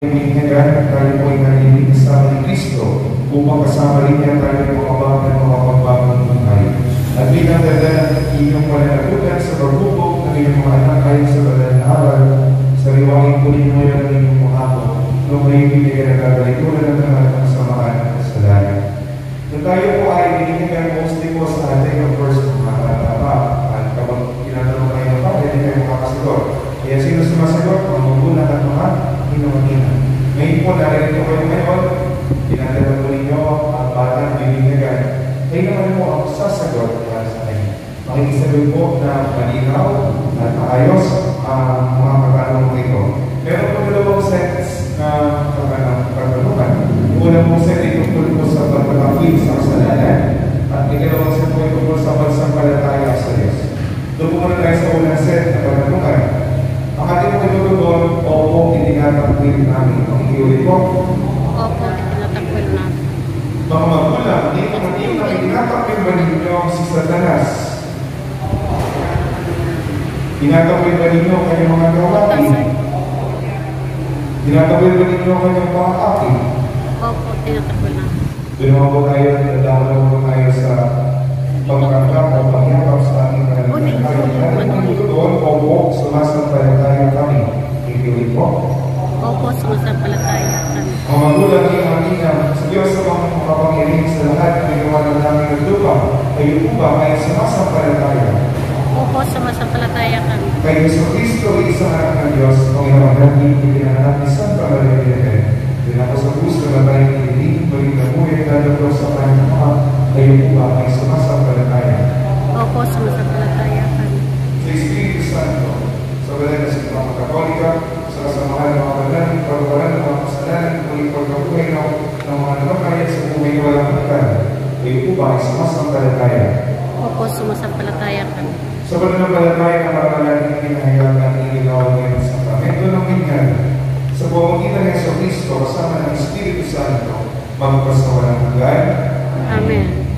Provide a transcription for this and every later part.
Hingga tayo po ay narinig kasama ni Kristo upang kasama rin niya tayo makabang at makapagbagong buhay. At bilang dala ng inyong pananagutan sa pagbubog ng inyong mga anak kayo sa banal na aral, sa riwangin po ninyo yan ng inyong mga ako, nung kayo binigyan na kagalituran ng lahat ng samahan at kasalanan. Nung tayo po ay binigyan mostly po sa atin ng first mga tama, at kapag tinatanong kayo na pa, hindi kayo makakasagot. Kaya sino sumasagot? Mga magulang at mga hinumagina. Ngayon po, narinig ko kayo ngayon, tinatanong ko ninyo ang batang bibinyagan. Kayo naman po ang sasagot para sa kanya. Makikisagot po na malinaw at maayos ang mga katanungan ito. Meron po dalawang sets na katanungan. Unang pong set ay tungkol po sa pagpapakil sa kasalanan at ikalawang set po ay tungkol sa pansampalataya sa Diyos. Doon po muna tayo sa unang set na katanungan. Ang ating pagtutugon, opo, itinatakbil namin. Ang iulit po? Opo, itinatakbil namin. Mga magulang, hindi na itinatakbil ba ninyo si Satanas? Tinatakbil ba ninyo kanyang mga gawain? Tinatakbil ba ninyo kanyang mga akin? Opo, tinatakbil namin. Doon naman po tayo, nadalaman po tayo sa pagkakap o pangyakap sa ating pananampalataya. Ang tutugon, opo, sumasampalataya kami. Ipiulit po? Opo, sumasampalataya kami. Ang magulang ng mga sa Diyos sa mga makapangyarihan sa lahat ng gawa ng namin ng lupa, kayo po ba ay sumasampalataya? Opo, sumasampalataya kami. Kay Yesu Cristo, isang anak ng Diyos, Panginoon natin, ipinanganak ni San Pangalaman. Din ako sa puso na tayo hindi, maging nabuhay at lalabro sa kanyang mga, kayo po ba ay sumasampalataya? Opo, sumasampalataya kami. Sa Espiritu Santo, sa banal na Simbahang Katolika, sa kasamahan ng mga banal, pagkawalan ng mga kasalanan, muling pagkabuhay ng mga namakaya sa buhay na walang hanggan, kayo po ba ay sumasampalataya? Opo, sumasampalataya kami. Sa pananampalataya ng mga nating pinahayag at inilawan ngayon sa sakramento ng minyan, sa pamamagitan ng Yesu Cristo kasama ng Espiritu Santo, magpasawalang hanggan. Amen.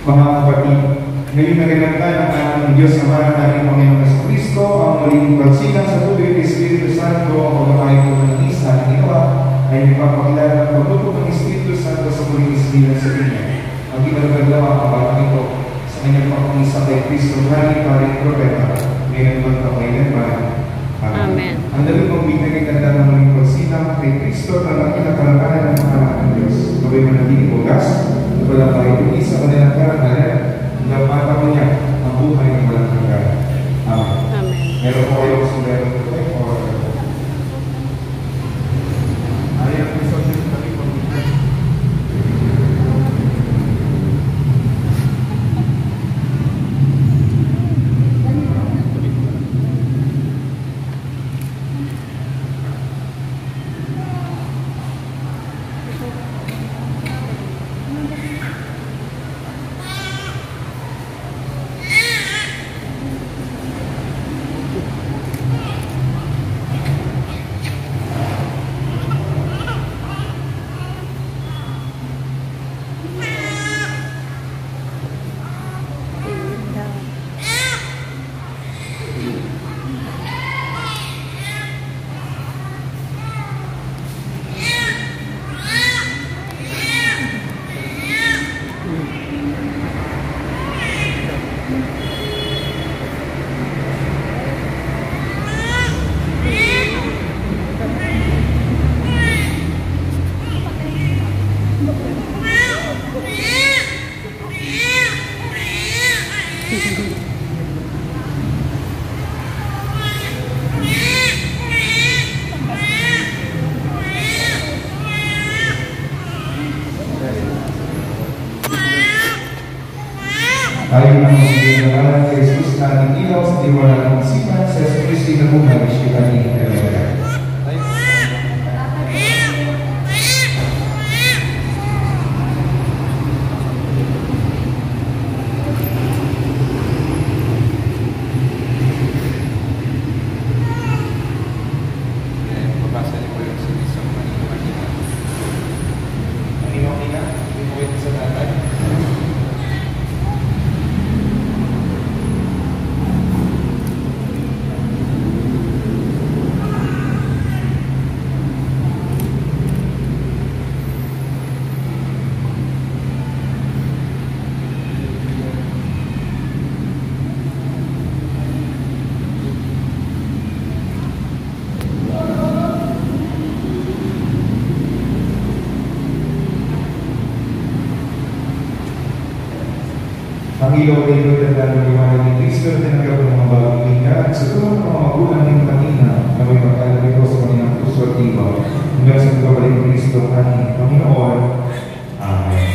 Mga kapatid, ngayon naganaptan ang anak ng Diyos sa mga natin Panginoon sa Kristo, ang magiging pagsilang sa tubig ng Espiritu Santo, ang pagkakain po ng isa na ginawa, ay nagpapakilala ng pagtutok ng Espiritu Santo sa muling isilang sa Kanya. Ang ginagagawa ang batang ito sa kanyang pagpangisa kay Kristo, hari paring propeta, ngayon man kailanman. Amen. Ang dalit mong binagaganda ng muling pagsilang kay Kristo at ang kinakalakaran ng mga anak ng Diyos. Gawin mo na bukas, walang maritong isa ka nilang karangalan, napata mo niya ang buhay ng walang hanggan. Amen. Amen. Meron po kayo gusto meron po tayo o Tayo ng mga kay Jesus na ating ilaw sa tiwala ng isipan sa Yesu Kristo na muna kita ni Hallelujah. Ang ilaw ay ito tanda ng liwanag ni Kristo na tinanggap ng mga bagong linya at sa tulong ng mga magulang ng kanina na may magkalagay ko sa kanilang puso at iba hanggang sa pagbabalik ni Kristo ang Panginoon. Amen.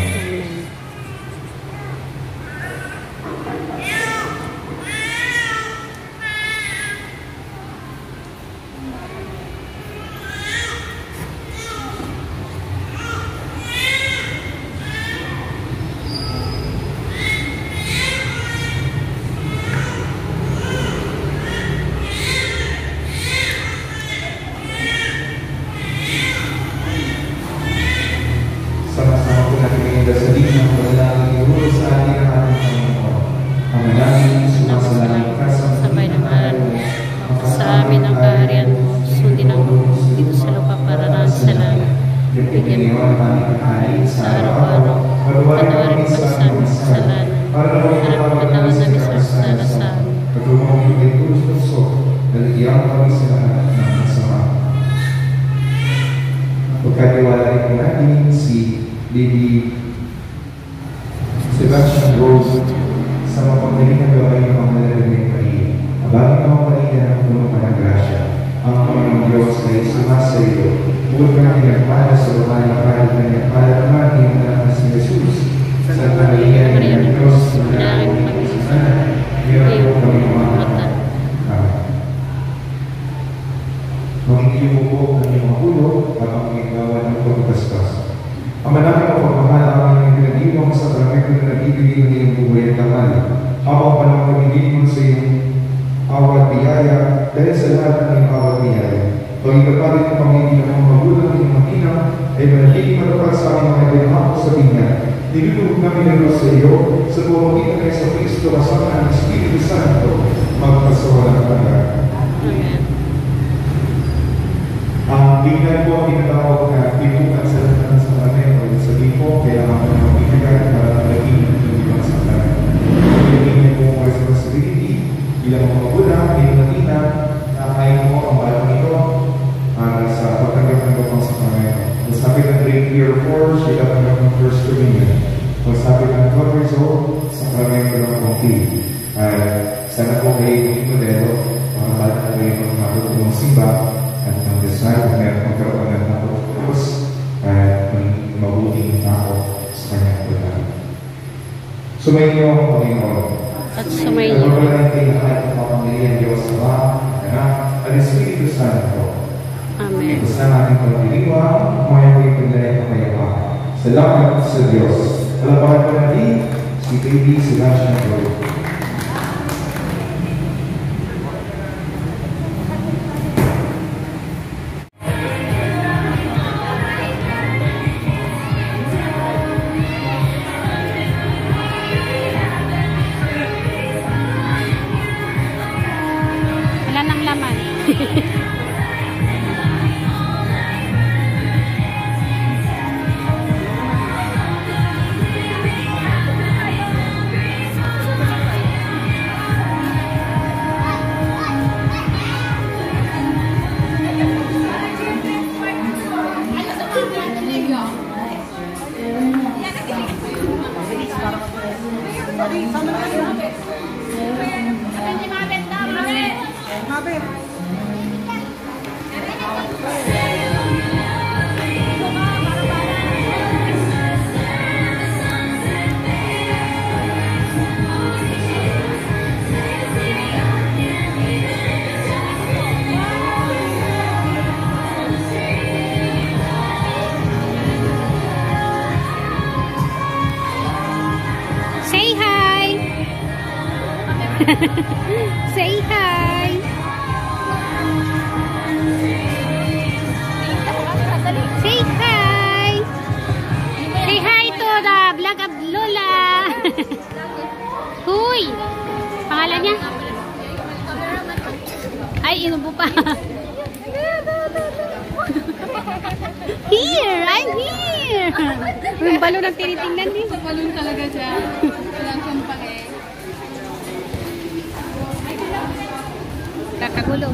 Sama-sama po natin ngayon dasalin ng panalangin ni Lord sa ating ang ating Panginoon. Ang manalangin, sumasalangin ka sa Sabay ng aral mo, sa amin ang kaharian mo, sundin ang loob dito sa lupa para namin sa langit. Bigyan mo ang aming kahain sa araw-araw, patawarin mo sa aming kasalanan, para matawan namin sa kasala sa amin. Pagkumawin mo kay Kristo, naligyan kami sa lahat ng masama. Pagkatiwalay ko natin si Lady Sebastian Rose sa mapagaling na gawin ng mga malalagay Maria. Abangin ang Maria ng punong panaggrasya. Ang Panginoong Diyos ay sumasa iyo. Bukod ka ng pinagpala sa babae na kahit na pinagpala naman ni ang anak na si Jesus. Santa Maria, Ina ng Diyos, manalangin mo kami sa sana. Meron po kami mga Magiging po ang iyong magulo habang ginagawa ng pagkastas. Ang manapin ang pagmamahal ang aming pinag-iwang sa paramento na nag-ibigay ng iyong buhay at kamali. Habang panang nag-ibigay sa iyong awat biyaya, dahil sa lahat ng iyong awat biyaya. Pag-igapalit ng pamilya ng mga magulang ng iyong makina, ay managiging matapat sa aming mga pinahako sa binya. Nilulog namin ang Diyos sa iyo, sa pumamagitan ng sa Kristo kasama ng Espiritu Santo, magpasawalang hanggan. Amen. Ang bigyan po ang tinatawag na pinukan sa lahat ng sakramento. Sabihin po, kailangan po ng bigyan para naging ng ibang sakramento. Pagiging po ang responsibility bilang mga magulang, pinunakita na kain mo ang balang ito para sa pagtanggap ng ibang sakramento. Masapit ng grade year 4, siya tanggap ng First Communion. Masapit ng 12 years old, sakramento ng pangkil. Sana po kayo yung modelo, mga bata kayo ng matutulong simba, at ang desire na magkaroon ng tapos at mabuting tao sa kanyang bulan. Sumayin ang Panginoon. At sumayin At wala natin lahat ng pamilya Diyos sa Ama, Anak, at Espiritu Santo. Amen. Basta natin pagdiriwang, kumain ko yung pagdala ng kapayapaan. Salamat sa Diyos. Palapakan po natin si Baby Sebastian Rose. Wala nang laman. Say hi! Say hi! Say hi to the vlog of Lola! Huy! Pangalan niya? Ay, inubo pa. Here! I'm here! Yung balon ang tinitingnan din. Sa balon talaga siya. Walang siyang pake. Kakagulo.